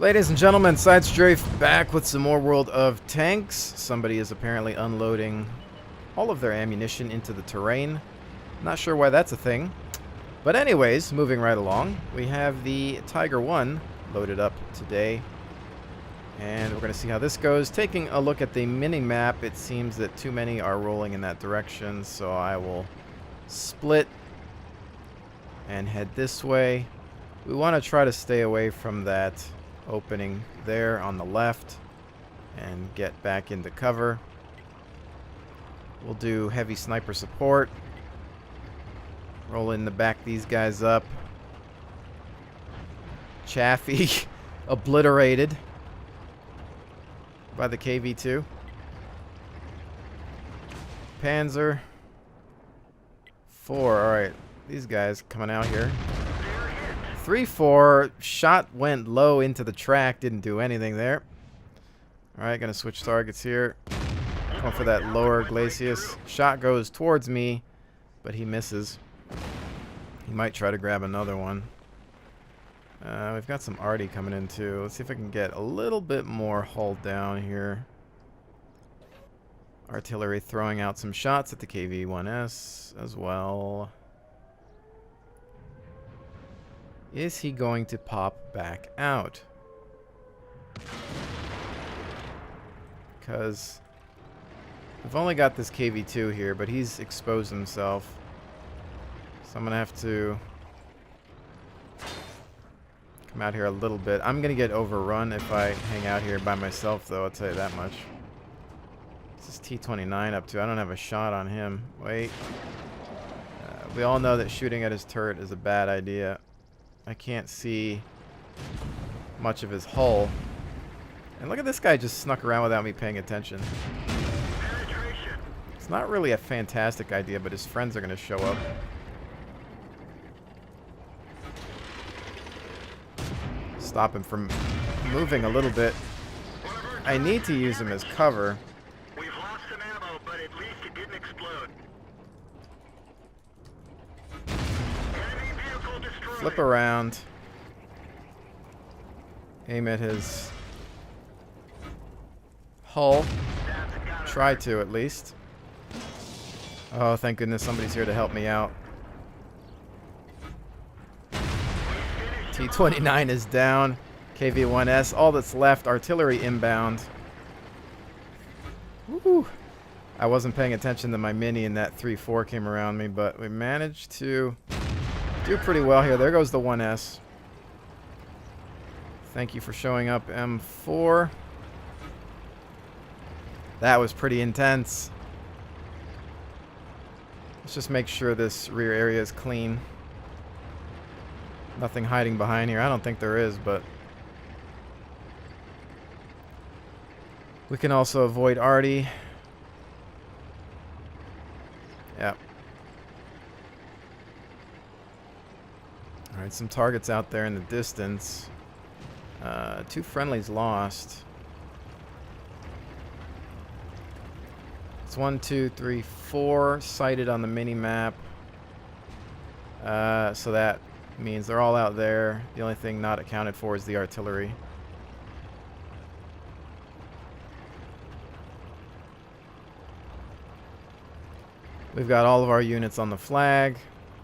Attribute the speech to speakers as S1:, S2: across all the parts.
S1: Ladies and gentlemen, Side Strafe back with some more World of Tanks. Somebody is apparently unloading all of their ammunition into the terrain. Not sure why that's a thing. But anyways, moving right along, we have the Tiger 1 loaded up today. And we're going to see how this goes. Taking a look at the mini-map, it seems that too many are rolling in that direction, so I will split and head this way. We want to try to stay away from that opening there on the left and get back into cover. We'll do heavy sniper support. Roll in the back these guys up. Chaffee obliterated by the KV-2. Panzer 4. Alright, these guys coming out here. 3-4. Shot went low into the track. Didn't do anything there. Alright, gonna switch targets here. Going for that lower glacis. Shot goes towards me, but he misses. He might try to grab another one. We've got some arty coming in too. Let's see if I can get a little bit more hull down here. Artillery throwing out some shots at the KV-1S as well. Is he going to pop back out? Because we've only got this KV-2 here, but he's exposed himself. So I'm going to have to come out here a little bit. I'm going to get overrun if I hang out here by myself, though. I'll tell you that much. What's this T-29 up to? I don't have a shot on him. Wait. We all know that shooting at his turret is a bad idea. I can't see much of his hull. And look at this guy just snuck around without me paying attention. It's not really a fantastic idea, but his friends are going to show up. Stop him from moving a little bit. I need to use him as cover.
S2: We've lost some ammo, but at least it didn't explode. Enemy vehicle destroyed.
S1: Flip around. Aim at his hull. Try to, at least. Oh, thank goodness somebody's here to help me out. T-29 is down. KV-1S. All that's left, artillery inbound. Woo! I wasn't paying attention to my mini and that 3-4 came around me, but we managed to do pretty well here. There goes the 1S. Thank you for showing up, M4. That was pretty intense. Let's just make sure this rear area is clean. Nothing hiding behind here. I don't think there is, but we can also avoid arty. Yep. Alright, some targets out there in the distance. 2 friendlies lost. It's 1, 2, 3, 4 sighted on the mini-map. So that means they're all out there. The only thing not accounted for is the artillery. We've got all of our units on the flag,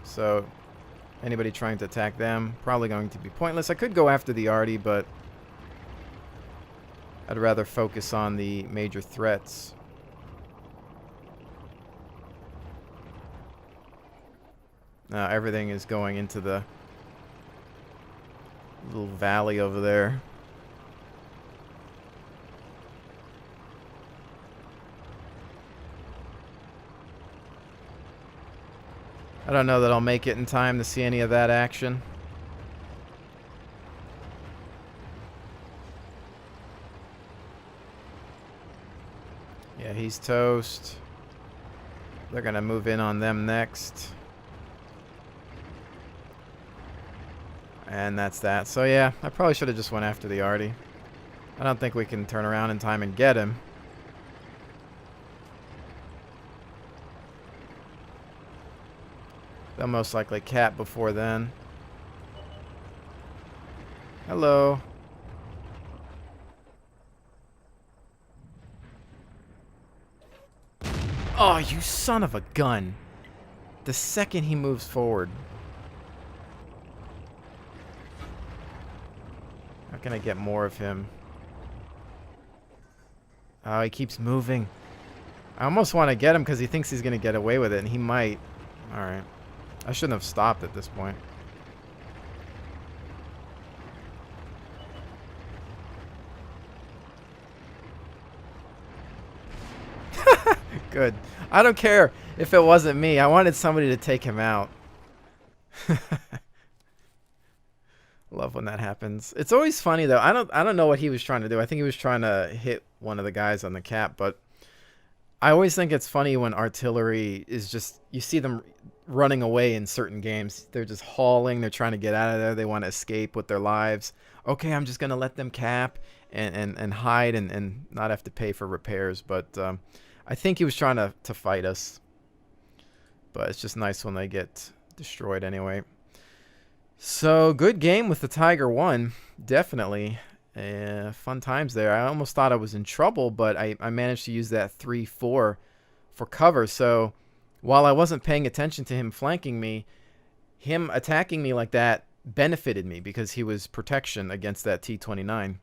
S1: so anybody trying to attack them probably going to be pointless. I could go after the arty, but I'd rather focus on the major threats. Now everything is going into the little valley over there. I don't know that I'll make it in time to see any of that action. Yeah, he's toast. They're gonna move in on them next. And that's that. So yeah, I probably should have just went after the arty. I don't think we can turn around in time and get him. They'll most likely cap before then. Hello. Oh, you son of a gun. The second he moves forward. How can I get more of him? Oh, he keeps moving. I almost want to get him because he thinks he's going to get away with it, and he might. Alright. I shouldn't have stopped at this point. Good. I don't care if it wasn't me. I wanted somebody to take him out. Love when that happens. It's always funny though. I don't know what he was trying to do. I think he was trying to hit one of the guys on the cap, but I always think it's funny when artillery is just, you see them running away in certain games. They're just hauling, they're trying to get out of there, they want to escape with their lives. Okay, I'm just gonna let them cap and hide and not have to pay for repairs, but I think he was trying to fight us. But it's just nice when they get destroyed anyway. So, good game with the Tiger 1. Definitely. Fun times there. I almost thought I was in trouble, but I managed to use that 3-4 for cover. So, while I wasn't paying attention to him flanking me, him attacking me like that benefited me because he was protection against that T-29.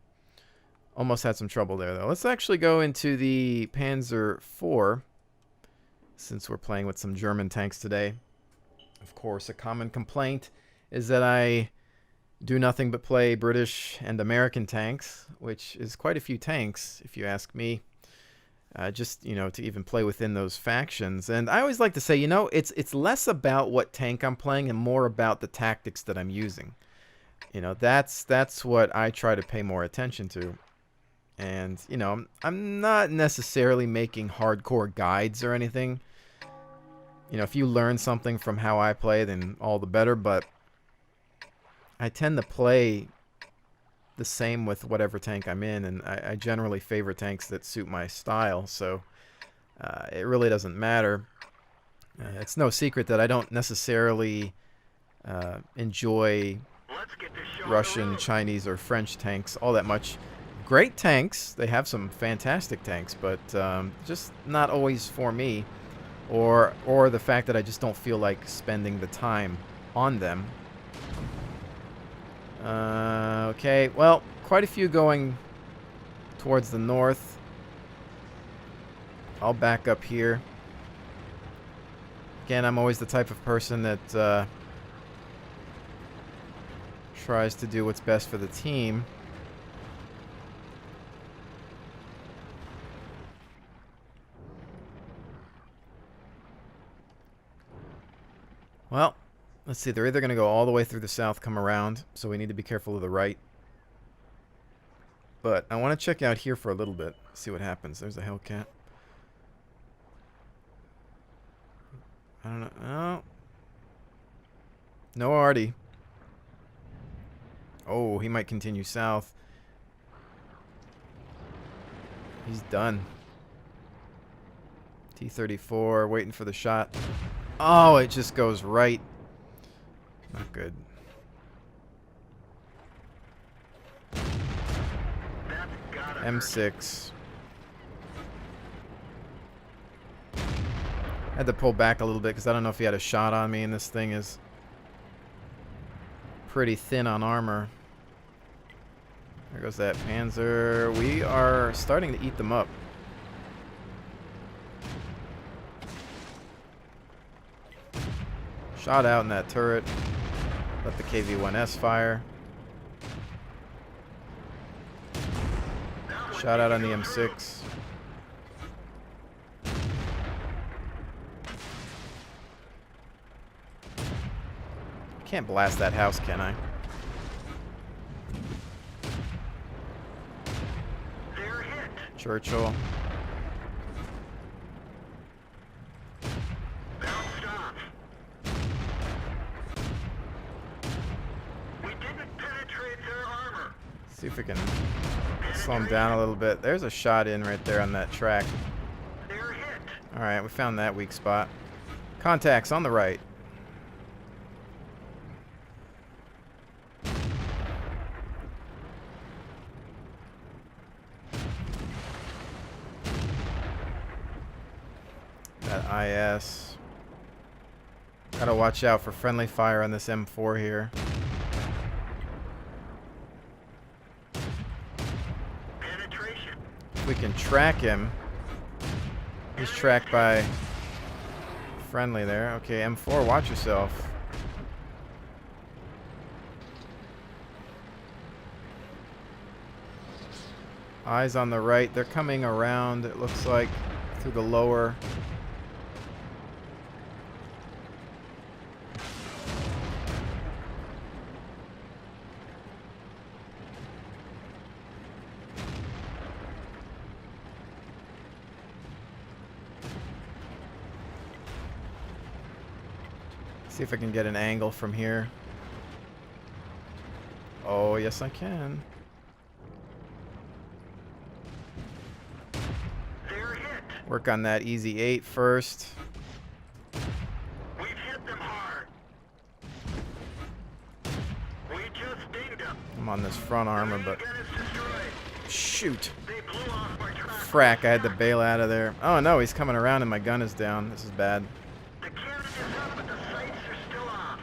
S1: Almost had some trouble there, though. Let's actually go into the Panzer IV, since we're playing with some German tanks today. Of course, a common complaint is that I do nothing but play British and American tanks, which is quite a few tanks, if you ask me. Just, you know, to even play within those factions. And I always like to say, you know, it's less about what tank I'm playing and more about the tactics that I'm using. You know, that's what I try to pay more attention to. And, you know, I'm not necessarily making hardcore guides or anything. You know, if you learn something from how I play, then all the better. But I tend to play the same with whatever tank I'm in. And I generally favor tanks that suit my style. So it really doesn't matter. It's no secret that I don't necessarily enjoy Russian, Chinese, or French tanks all that much. Great tanks. They have some fantastic tanks, but just not always for me. Or the fact that I just don't feel like spending the time on them. Okay, well, quite a few going towards the north. I'll back up here. Again, I'm always the type of person that tries to do what's best for the team. Well, let's see. They're either going to go all the way through the south, come around, so we need to be careful of the right. But I want to check out here for a little bit, see what happens. There's a Hellcat. I don't know. Oh. No Artie. Oh, he might continue south. He's done. T-34, waiting for the shot. Oh, it just goes right. Not good. M6. Had to pull back a little bit because I don't know if he had a shot on me, and this thing is pretty thin on armor. There goes that Panzer. We are starting to eat them up. Shot out in that turret. Let the KV-1S fire. Shot out on the M6. Can't blast that house, can I? Churchill. See if we can slow him down a little bit. There's a shot in right there on that track. Alright, we found that weak spot. Contacts on the right. That IS. Gotta watch out for friendly fire on this M4 here.
S2: Penetration.
S1: If we can track him. He's tracked by friendly there. Okay, M4, watch yourself. Eyes on the right. They're coming around, it looks like, through the lower. See if I can get an angle from here. Oh, yes I can.
S2: They're hit.
S1: Work on that easy 8 first.
S2: We've hit them hard. We just dinged them.
S1: I'm on this front armor,
S2: Main
S1: but
S2: gun is destroyed.
S1: shoot.
S2: They blew off my track.
S1: Frack, I had to bail out of there. Oh no, he's coming around and my gun is down. This is bad.
S2: The cannon is up, but the sights are still off.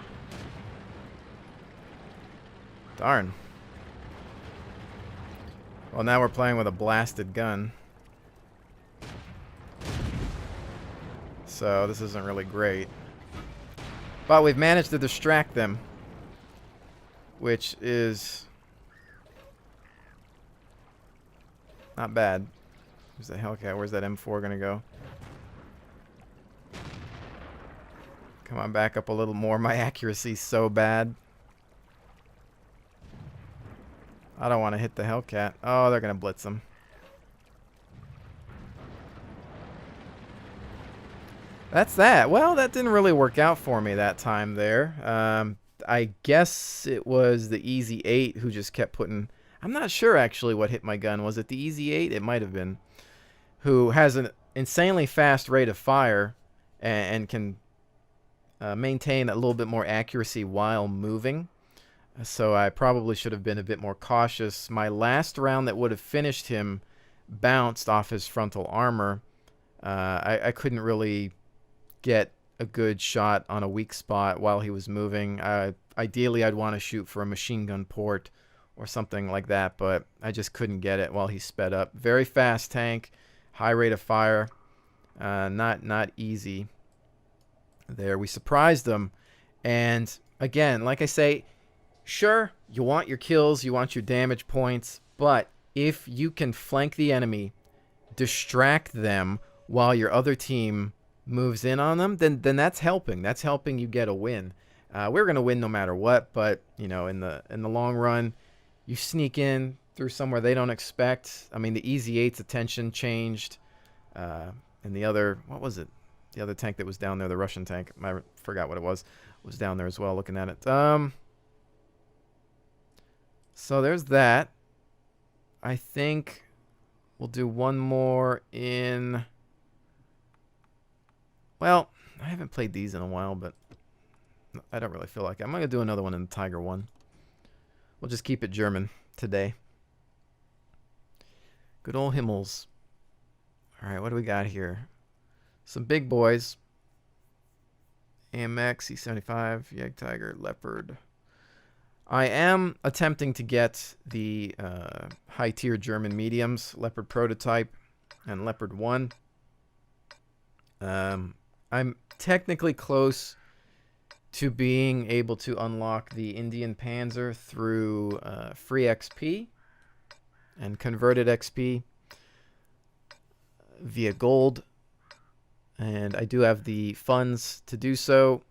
S1: Darn. Well, now we're playing with a blasted gun. So this isn't really great. But we've managed to distract them, which is not bad. Where's the Hellcat? Where's that M4 gonna go? Come on, back up a little more. My accuracy's so bad. I don't want to hit the Hellcat. Oh, they're gonna blitz him. That's that. Well, that didn't really work out for me that time there. I guess it was the Easy 8 who just kept putting... I'm not sure actually what hit my gun. Was it the Easy 8? It might have been. Who has an insanely fast rate of fire and can maintain a little bit more accuracy while moving. So I probably should have been a bit more cautious. My last round that would have finished him bounced off his frontal armor. I couldn't really get a good shot on a weak spot while he was moving. Ideally, I'd want to shoot for a machine gun port or something like that, but I just couldn't get it while he sped up. Very fast tank, high rate of fire, not easy there. We surprised them, and again, like I say, sure, you want your kills, you want your damage points, but if you can flank the enemy, distract them while your other team moves in on them, then that's helping. That's helping you get a win. We're gonna win no matter what, but you know, in the long run, you sneak in through somewhere they don't expect. I mean, the Easy 8's attention changed, and the other, what was it? The other tank that was down there, the Russian tank, I forgot what it was down there as well. Looking at it. So there's that. I think we'll do one more in... Well, I haven't played these in a while, but I don't really feel like it. I'm going to do another one in the Tiger 1. We'll just keep it German today. Good old Himmels. Alright, what do we got here? Some big boys. AMX, E75, Jäg Tiger, Leopard. I am attempting to get the high-tier German mediums, Leopard Prototype and Leopard 1. I'm technically close to being able to unlock the Indian Panzer through free XP and converted XP via gold. And I do have the funds to do so.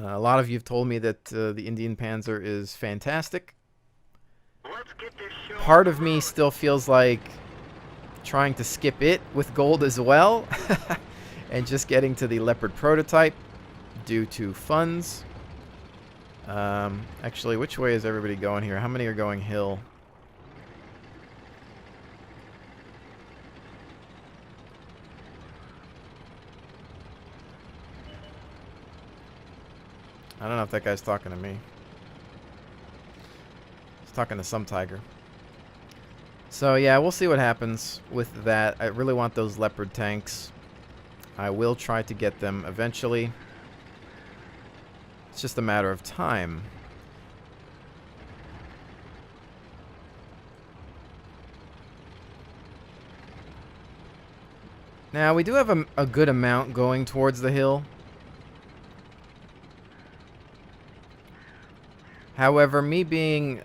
S1: A lot of you have told me that the Indian Panzer is fantastic.
S2: Let's get this show
S1: Part of me still feels like trying to skip it with gold as well and just getting to the Leopard Prototype due to funds. Actually, which way is everybody going here? How many are going hill? I don't know if that guy's talking to me. He's talking to some tiger. So yeah, we'll see what happens with that. I really want those Leopard tanks. I will try to get them eventually. It's just a matter of time. Now, we do have a good amount going towards the hill. However, me being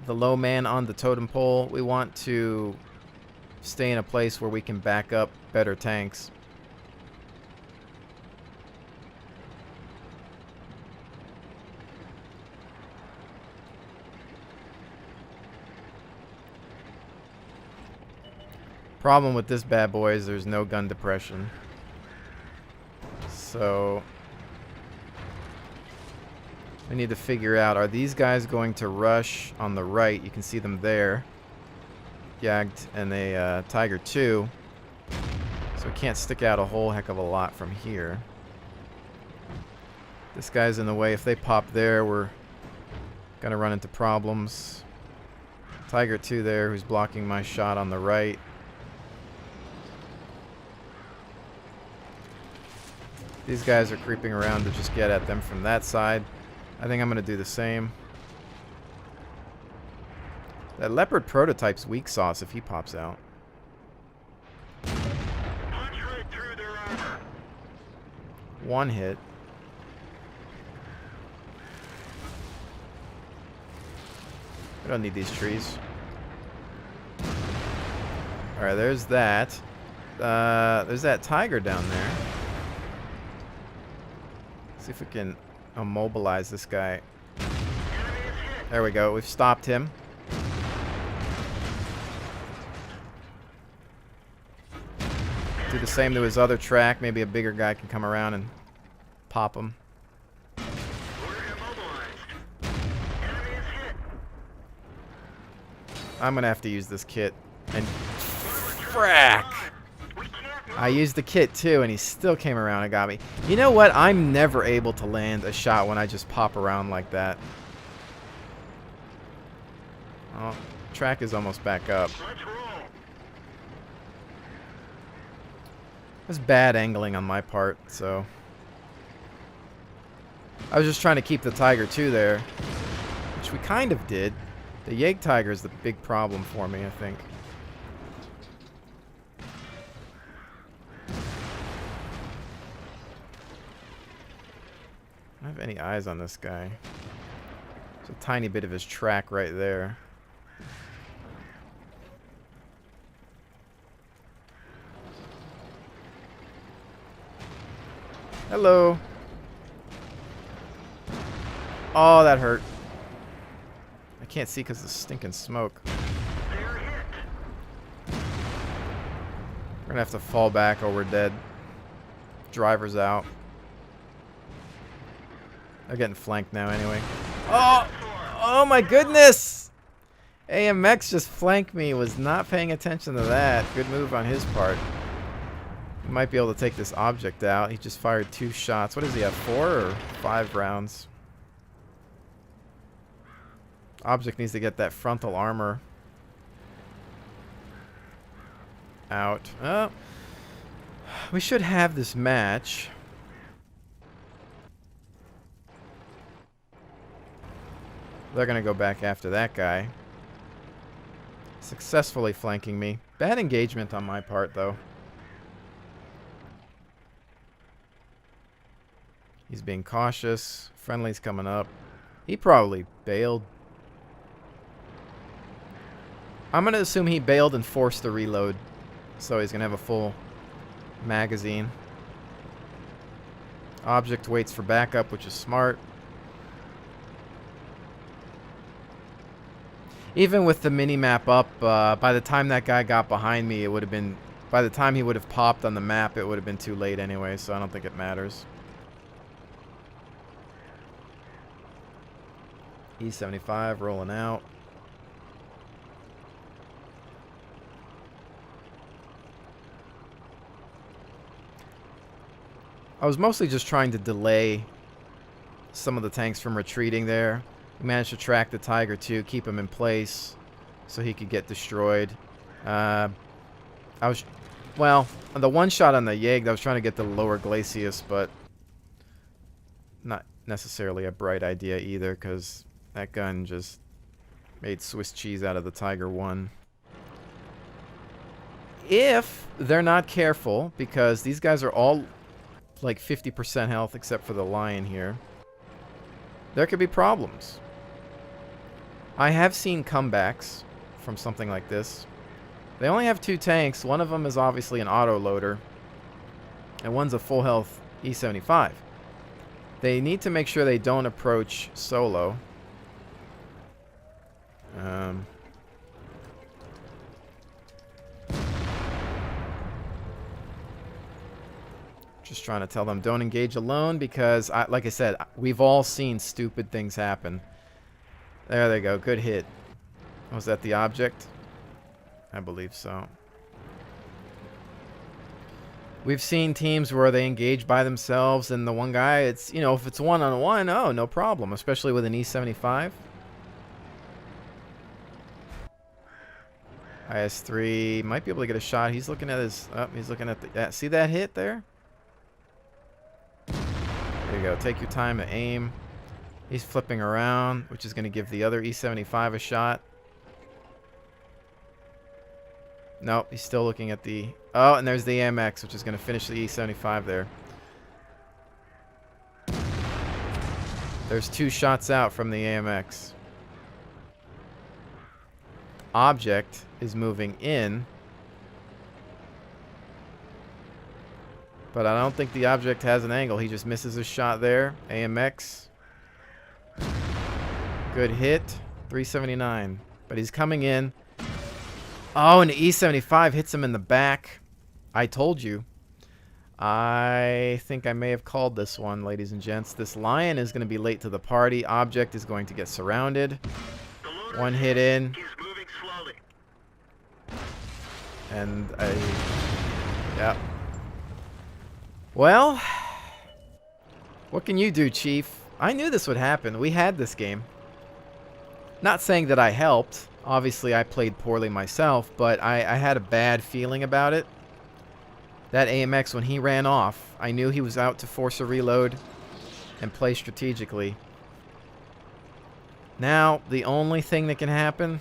S1: the low man on the totem pole, we want to stay in a place where we can back up better tanks. Problem with this bad boy is there's no gun depression. So we need to figure out, are these guys going to rush on the right? You can see them there. Yagged and a Tiger 2. So we can't stick out a whole heck of a lot from here. This guy's in the way. If they pop there, we're going to run into problems. Tiger 2 there, who's blocking my shot on the right. These guys are creeping around to just get at them from that side. I think I'm going to do the same. That Leopard prototype's weak sauce if he pops out.
S2: Punch right through their armor.
S1: One hit. I don't need these trees. Alright, there's that. There's that Tiger down there. See if we can immobilize this guy. There we go. We've stopped him. Do the same to his other track. Maybe a bigger guy can come around and pop him.
S2: We're immobilized. Enemy is hit.
S1: I'm going to have to use this kit. And frack!
S2: We can't move.
S1: I used the kit too, and he still came around and got me. You know what? I'm never able to land a shot when I just pop around like that. Oh, track is almost back up.
S2: Let's roll.
S1: It was bad angling on my part, so... I was just trying to keep the Tiger 2 there, which we kind of did. The Yeg Tiger is the big problem for me, I think. I don't have any eyes on this guy. There's a tiny bit of his track right there. Hello. Oh, that hurt. I can't see because of the stinking smoke.
S2: They're hit.
S1: We're gonna have to fall back or we're dead. Driver's out. They're getting flanked now anyway. Oh! Oh my goodness! AMX just flanked me. Was not paying attention to that. Good move on his part. He might be able to take this object out. He just fired 2 shots. What does he have? 4 or 5 rounds? Object needs to get that frontal armor out. Oh. We should have this match. They're going to go back after that guy. Successfully flanking me. Bad engagement on my part, though. He's being cautious. Friendly's coming up. He probably bailed. I'm going to assume he bailed and forced the reload. So he's going to have a full magazine. Object waits for backup, which is smart. Even with the mini-map up, by the time that guy got behind me, it would have been... By the time he would have popped on the map, it would have been too late anyway, so I don't think it matters. E75 rolling out. I was mostly just trying to delay some of the tanks from retreating there. We managed to track the Tiger 2, keep him in place so he could get destroyed. Well, the one shot on the Yeg, I was trying to get the lower Glacius, but not necessarily a bright idea either, because that gun just made Swiss cheese out of the Tiger 1. If they're not careful, because these guys are all like 50% health except for the Lion here, there could be problems. I have seen comebacks from something like this. They only have 2 tanks. One of them is obviously an auto loader, and one's a full health E75. They need to make sure they don't approach solo. Just trying to tell them don't engage alone, because, like I said, we've all seen stupid things happen. There they go. Good hit. Was that the object? I believe so. We've seen teams where they engage by themselves, and the one guy, it's, you know, if it's one-on-one, oh, no problem, especially with an E75. IS-3 might be able to get a shot. He's looking at his, he's looking at the, see that hit there? There you go. Take your time to aim. He's flipping around, which is going to give the other E75 a shot. Nope, he's still looking at the... Oh, and there's the AMX, which is going to finish the E75 there. There's 2 shots out from the AMX. Object is moving in. But I don't think the object has an angle. He just misses his shot there. AMX. Good hit. 379. But he's coming in. Oh, and the E75 hits him in the back. I told you. I think I may have called this one, ladies and gents. This Lion is going to be late to the party. Object is going to get surrounded. One hit in.
S2: He's moving slowly.
S1: And yeah. Well, what can you do, Chief? I knew this would happen. We had this game. Not saying that I helped. Obviously, I played poorly myself, but I had a bad feeling about it. That AMX, when he ran off, I knew he was out to force a reload and play strategically. Now, the only thing that can happen...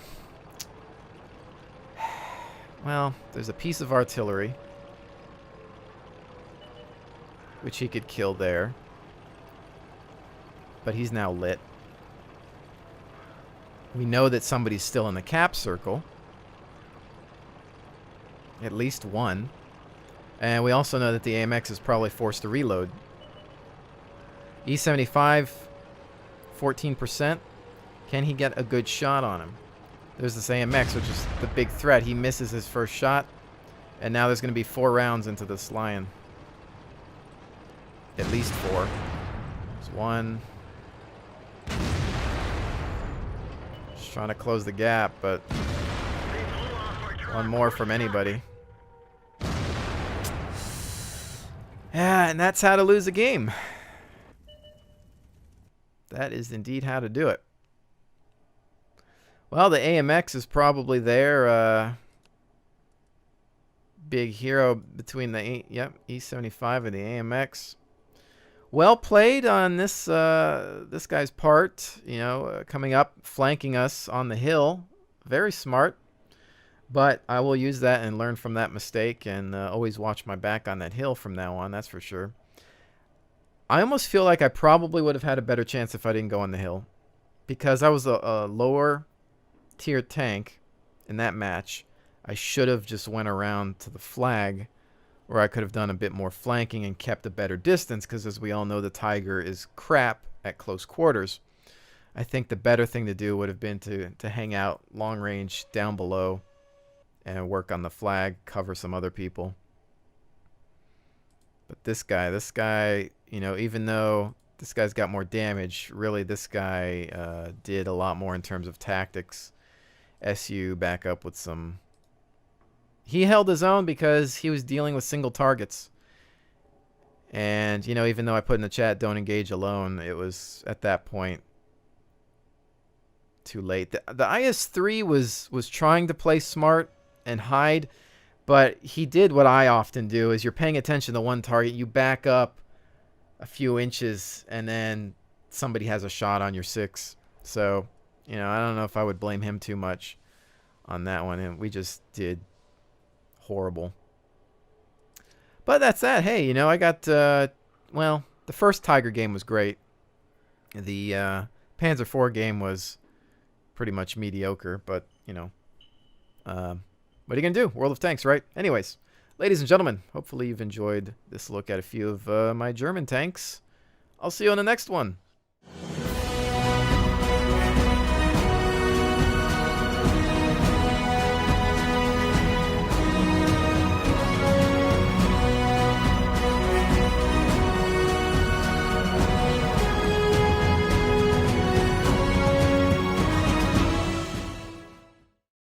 S1: Well, there's a piece of artillery, which he could kill there. But he's now lit. We know that somebody's still in the cap circle. At least one. And we also know that the AMX is probably forced to reload. E75, 14%. Can he get a good shot on him? There's this AMX, which is the big threat. He misses his first shot. And now there's going to be 4 rounds into this Lion. At least 4. There's 1. Just trying to close the gap, but 1 more from anybody. Yeah, and that's how to lose a game. That is indeed how to do it. Well, the AMX is probably their big hero between the E75 and the AMX. Well played on this this guy's part, you know, coming up, flanking us on the hill. Very smart. But I will use that and learn from that mistake, and always watch my back on that hill from now on, that's for sure. I almost feel like I probably would have had a better chance if I didn't go on the hill, because I was a lower tier tank in that match. I should have just went around to the flag, where I could have done a bit more flanking and kept a better distance, because as we all know, the Tiger is crap at close quarters. I think the better thing to do would have been to hang out long range down below and work on the flag, cover some other people. But this guy, you know, even though this guy's got more damage, really this guy did a lot more in terms of tactics. SU back up with some... He held his own because he was dealing with single targets. And, you know, even though I put in the chat, don't engage alone, it was at that point too late. The IS-3 was trying to play smart and hide, But he did what I often do, is you're paying attention to one target, you back up a few inches, and then somebody has a shot on your 6. So, you know, I don't know if I would blame him too much on that one. And we just did horrible. But that's that. Hey, you know, I got, well, the first Tiger game was great. The Panzer IV game was pretty much mediocre, but, you know, what are you going to do? World of Tanks, right? Anyways, ladies and gentlemen, hopefully you've enjoyed this look at a few of my German tanks. I'll see you on the next one.